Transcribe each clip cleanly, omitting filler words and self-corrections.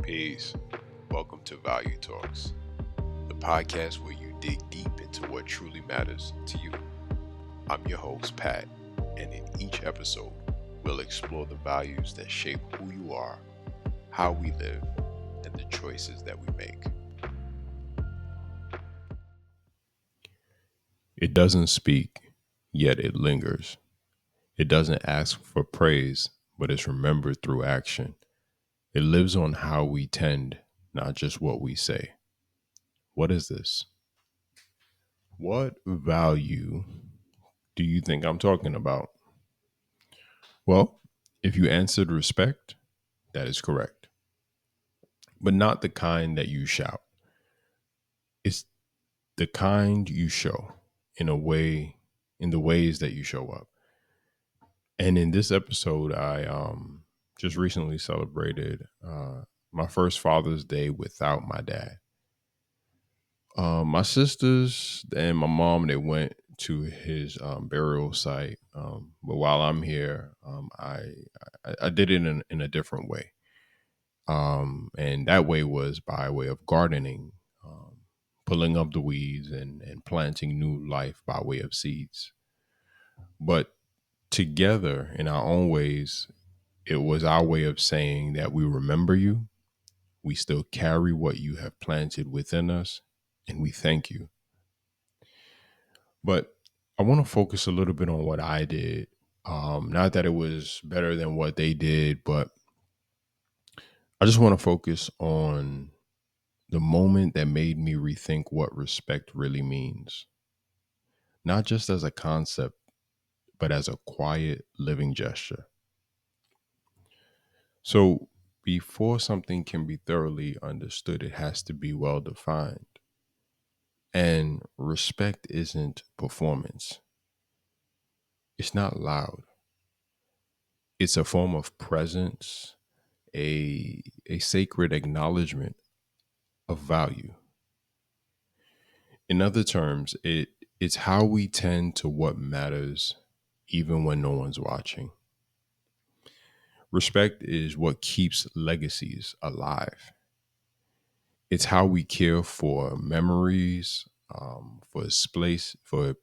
Peace. Welcome to Value Talks, the podcast where you dig deep into what truly matters to you. I'm your host, Pat, and in each episode, we'll explore the values that shape who you are, how we live, and the choices that we make. It doesn't speak, yet it lingers. It doesn't ask for praise, but is remembered through action. It lives on how we tend, not just what we say. What is this? What value do you think I'm talking about? Well, if you answered respect, that is correct, but not the kind that you shout. It's the kind you show in the ways that you show up. And in this episode, I just recently celebrated my first Father's Day without my dad. My sisters and my mom, they went to his burial site. But while I'm here, I did it in a different way. And that way was by way of gardening, pulling up the weeds and planting new life by way of seeds. But together in our own ways, it was our way of saying that we remember you, we still carry what you have planted within us, and we thank you. But I want to focus a little bit on what I did. Not that it was better than what they did, but I just want to focus on the moment that made me rethink what respect really means, not just as a concept, but as a quiet living gesture. So, before something can be thoroughly understood, it has to be well defined. And respect isn't performance, it's not loud, it's a form of presence, a sacred acknowledgement of value. In other terms, it's how we tend to what matters even when no one's watching. Respect is what keeps legacies alive. It's how we care for memories, for spaces, for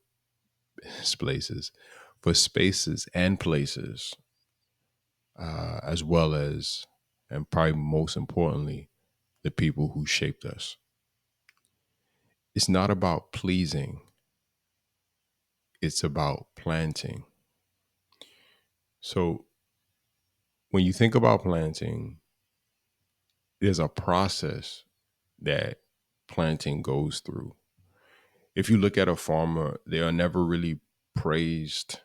spaces and places, as well as, and probably most importantly, the people who shaped us. It's not about pleasing; it's about planting. So when you think about planting, there's a process that planting goes through. If you look at a farmer, they are never really praised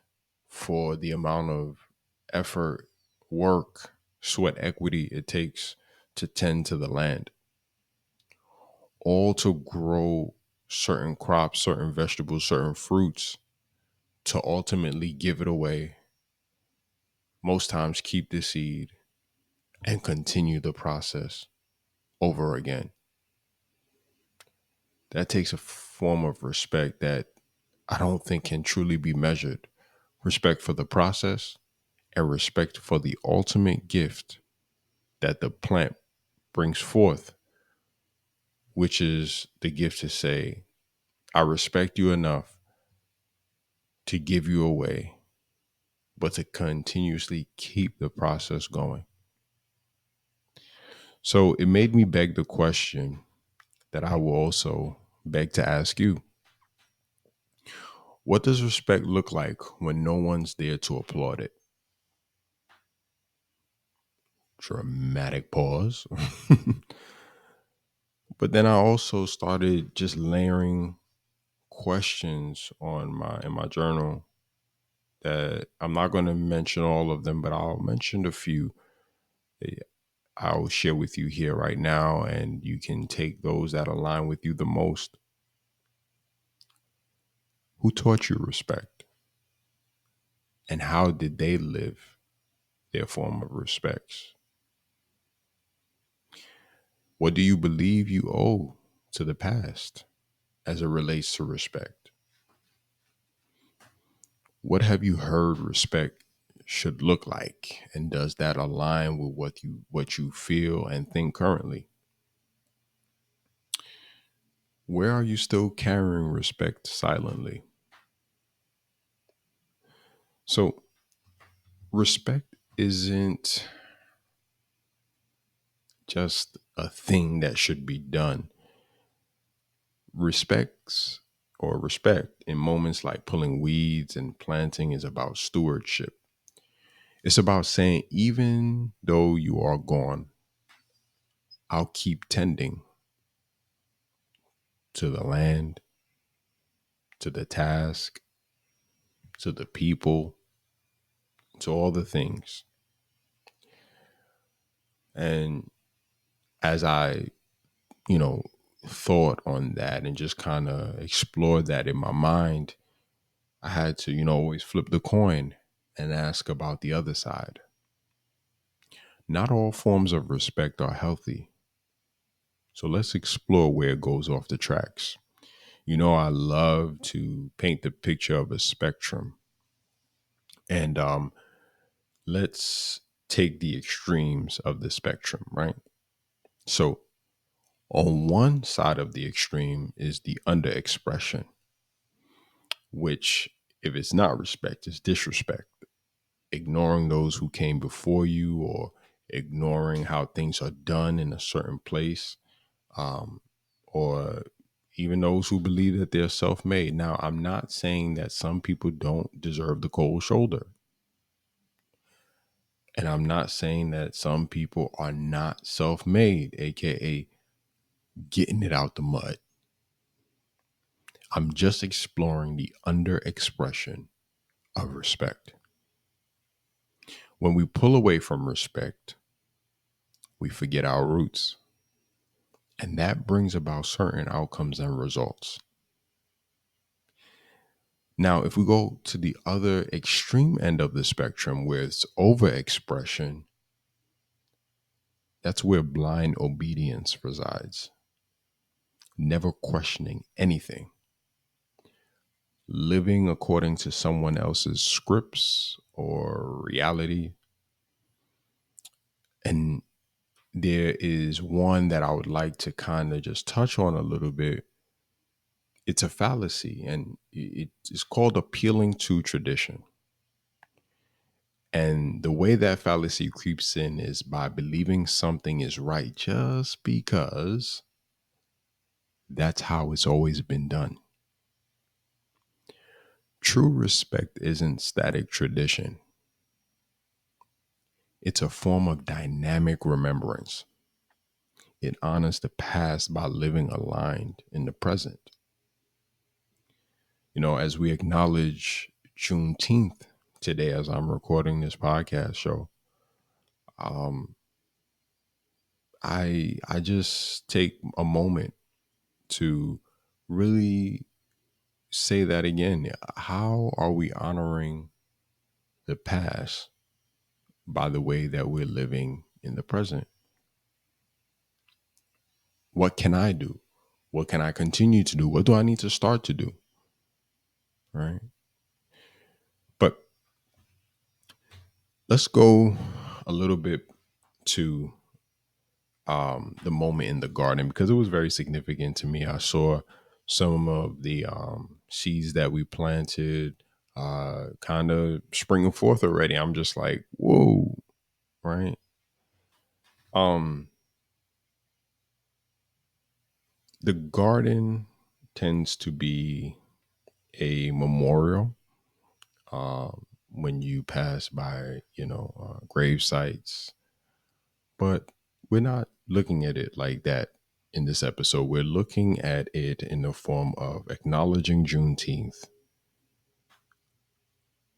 for the amount of effort, work, sweat equity it takes to tend to the land, all to grow certain crops, certain vegetables, certain fruits, to ultimately give it away, most times keep the seed and continue the process over again. That takes a form of respect that I don't think can truly be measured. Respect for the process and respect for the ultimate gift that the plant brings forth, which is the gift to say, I respect you enough to give you away, but to continuously keep the process going. So it made me beg the question that I will also beg to ask you. What does respect look like when no one's there to applaud it? Dramatic pause. But then I also started just layering questions on my in my journal that I'm not going to mention all of them, but I'll mention a few that I'll share with you here right now, and you can take those that align with you the most. Who taught you respect? And how did they live their form of respects? What do you believe you owe to the past as it relates to respect? What have you heard respect should look like, and does that align with what you feel and think currently? Where are you still carrying respect silently? So respect isn't just a thing that should be done. Respect in moments like pulling weeds and planting is about stewardship. It's about saying, even though you are gone, I'll keep tending to the land, to the task, to the people, to all the things. And as I, you know, thought on that and just kind of explored that in my mind, I had to, always flip the coin and ask about the other side. Not all forms of respect are healthy. So let's explore where it goes off the tracks. I love to paint the picture of a spectrum. And let's take the extremes of the spectrum, right? So on one side of the extreme is the underexpression, which, if it's not respect, is disrespect. Ignoring those who came before you, or ignoring how things are done in a certain place, um, or even those who believe that they're self made. Now, I'm not saying that some people don't deserve the cold shoulder. And I'm not saying that some people are not self made, AKA getting it out the mud. I'm just exploring the under expression of respect. When we pull away from respect, we forget our roots. And that brings about certain outcomes and results. Now, if we go to the other extreme end of the spectrum where it's overexpression, that's where blind obedience resides, never questioning anything, living according to someone else's scripts or reality. And there is one that I would like to kind of just touch on a little bit. It's a fallacy, and it's called appealing to tradition. And the way that fallacy creeps in is by believing something is right just because that's how it's always been done. True respect isn't static tradition, it's a form of dynamic remembrance. It honors the past by living aligned in the present. As we acknowledge Juneteenth today, as I'm recording this podcast show, um, I just take a moment to really say that again. How are we honoring the past by the way that we're living in the present? What can I do? What can I continue to do? What do I need to start to do? Right. But let's go a little bit to the moment in the garden, because it was very significant to me. I saw some of the seeds that we planted kind of springing forth already. I'm just like, whoa, right? Um, the garden tends to be a memorial when you pass by, grave sites, but we're not looking at it like that in this episode. We're looking at it in the form of acknowledging Juneteenth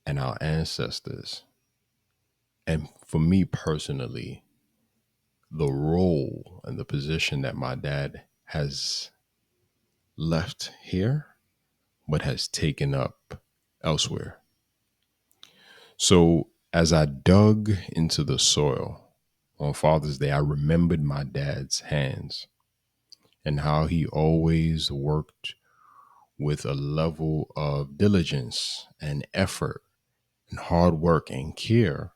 and our ancestors. And for me personally, the role and the position that my dad has left here, but has taken up elsewhere. So as I dug into the soil on Father's Day, I remembered my dad's hands and how he always worked with a level of diligence and effort and hard work and care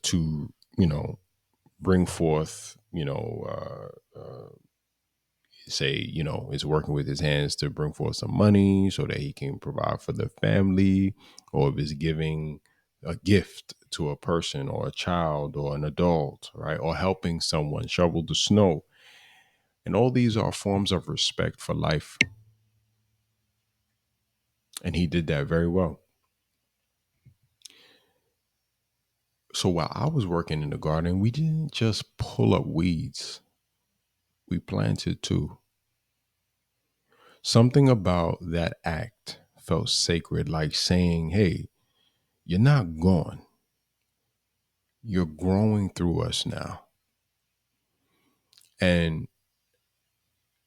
to, bring forth, say, is working with his hands to bring forth some money so that he can provide for the family, or if it's giving a gift to a person or a child or an adult, right? Or helping someone shovel the snow. And all these are forms of respect for life. And he did that very well. So while I was working in the garden, we didn't just pull up weeds, we planted too. Something about that act felt sacred, like saying, hey, you're not gone. You're growing through us now. And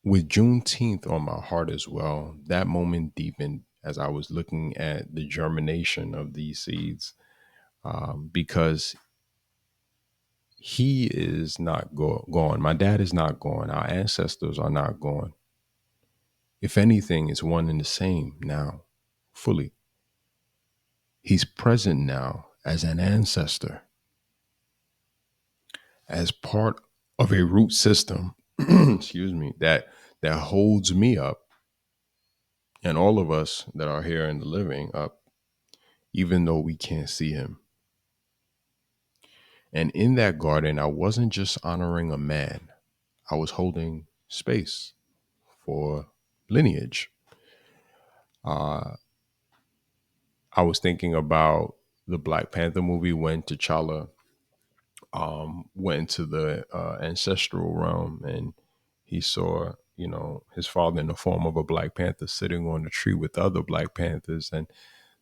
with Juneteenth on my heart as well, that moment deepened as I was looking at the germination of these seeds, because he is not gone. My dad is not gone. Our ancestors are not gone. If anything, it's one and the same now, fully. He's present now as an ancestor, as part of a root system, excuse me, that holds me up and all of us that are here in the living up, even though we can't see him. And in that garden, I wasn't just honoring a man, I was holding space for lineage. Uh, I was thinking about the Black Panther movie when T'Challa went into the ancestral realm, and he saw, his father in the form of a Black Panther sitting on a tree with other Black Panthers. And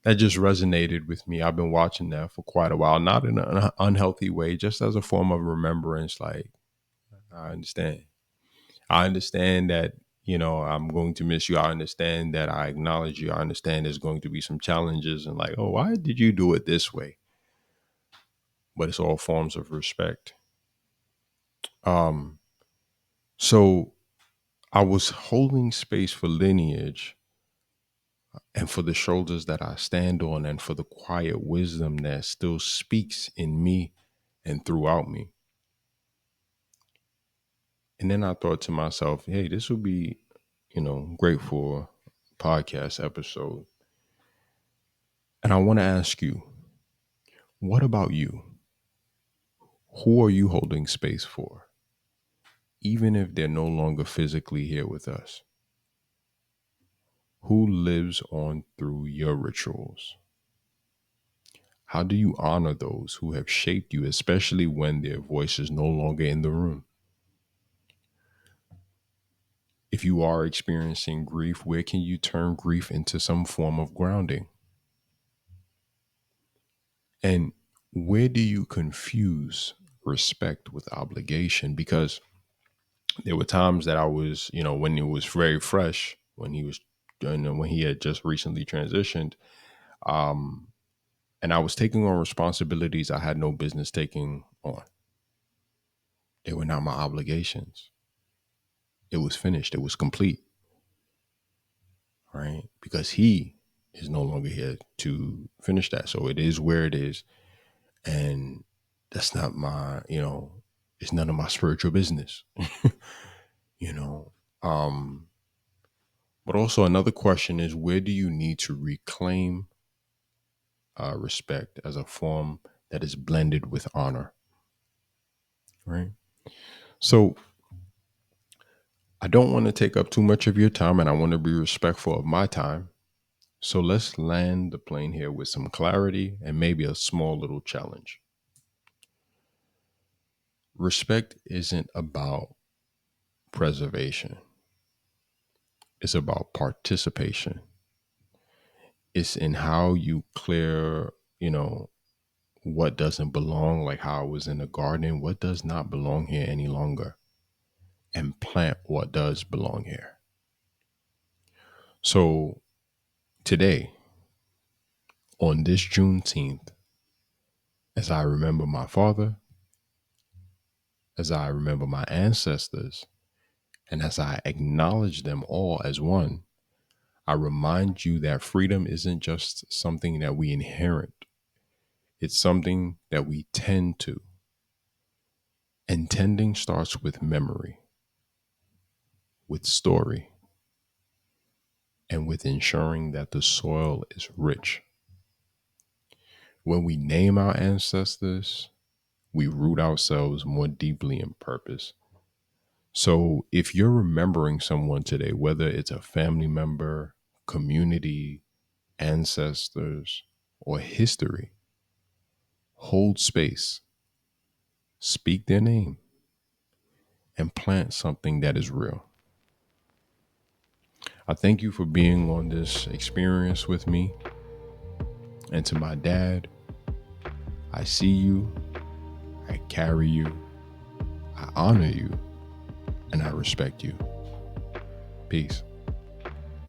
that just resonated with me. I've been watching that for quite a while, not in an unhealthy way, just as a form of remembrance. Like, I understand. I understand that, I'm going to miss you. I understand that I acknowledge you. I understand there's going to be some challenges and like, oh, why did you do it this way? But it's all forms of respect. Um, so I was holding space for lineage and for the shoulders that I stand on and for the quiet wisdom that still speaks in me and throughout me. And then I thought to myself, hey, this would be, great for a podcast episode. And I want to ask you, what about you? Who are you holding space for? Even if they're no longer physically here with us, who lives on through your rituals? How do you honor those who have shaped you, especially when their voice is no longer in the room? If you are experiencing grief, where can you turn grief into some form of grounding? And where do you confuse respect with obligation? Because there were times that I was, when it was very fresh, when he was, when he had just recently transitioned, um, and I was taking on responsibilities I had no business taking on. They were not my obligations. It was finished. It was complete, right? Because he is no longer here to finish that. So it is where it is. And that's not my, it's none of my spiritual business, you know. Um, but also another question is, where do you need to reclaim respect as a form that is blended with honor, right? So I don't want to take up too much of your time and I want to be respectful of my time. So let's land the plane here with some clarity and maybe a small little challenge. Respect isn't about preservation, it's about participation. It's in how you clear, what doesn't belong, like how I was in the garden, what does not belong here any longer, and plant what does belong here. So today, on this Juneteenth, as I remember my father, as I remember my ancestors, and as I acknowledge them all as one, I remind you that freedom isn't just something that we inherit, it's something that we tend to. And tending starts with memory, with story, and with ensuring that the soil is rich. When we name our ancestors, we root ourselves more deeply in purpose. So if you're remembering someone today, whether it's a family member, community, ancestors, or history, hold space, speak their name, and plant something that is real. I thank you for being on this experience with me. And to my dad, I see you, I carry you, I honor you, and I respect you. Peace.